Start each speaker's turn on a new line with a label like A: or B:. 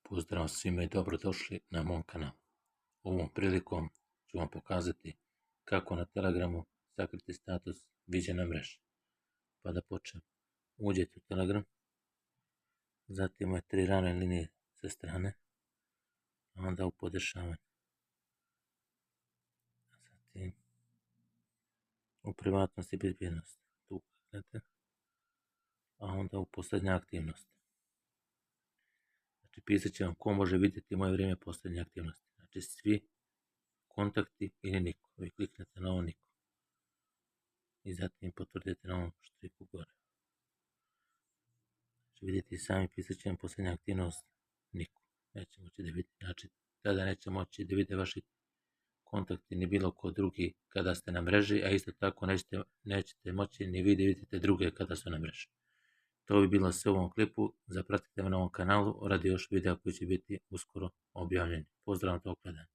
A: Pozdrav svima i dobrodošli na mom kanalu. Ovom prilikom ću vam pokazati kako na Telegramu sakriti status viđene mreže. Pa da počnem. Uđete u Telegram, zatim ove 3 ravne linije sa strane, a onda u podešavanje. Zatim u privatnost i bezbjednost. Tu kliknete, a onda u posljednja aktivnost. Znači, pisat će vam ko može vidjeti moje vrijeme posljednje aktivnosti. Znači, svi kontakti ili niko. Vi kliknete na ovo niko. I zatim potvrdite na ovom štriku gore. Znači, vidite i sami, pisat će vam posljednja aktivnost niko. Neće moći da vidite. Znači, tada neće moći da vide vaši kontakti ni bilo ko drugi kada ste na mreži, a isto tako nećete moći ni vi da vidite druge kada su na mreži. To bi bilo sve u ovom klipu. Zapratite me na ovom kanalu radi još videa koji će biti uskoro objavljeni. Pozdrav na to gledanje.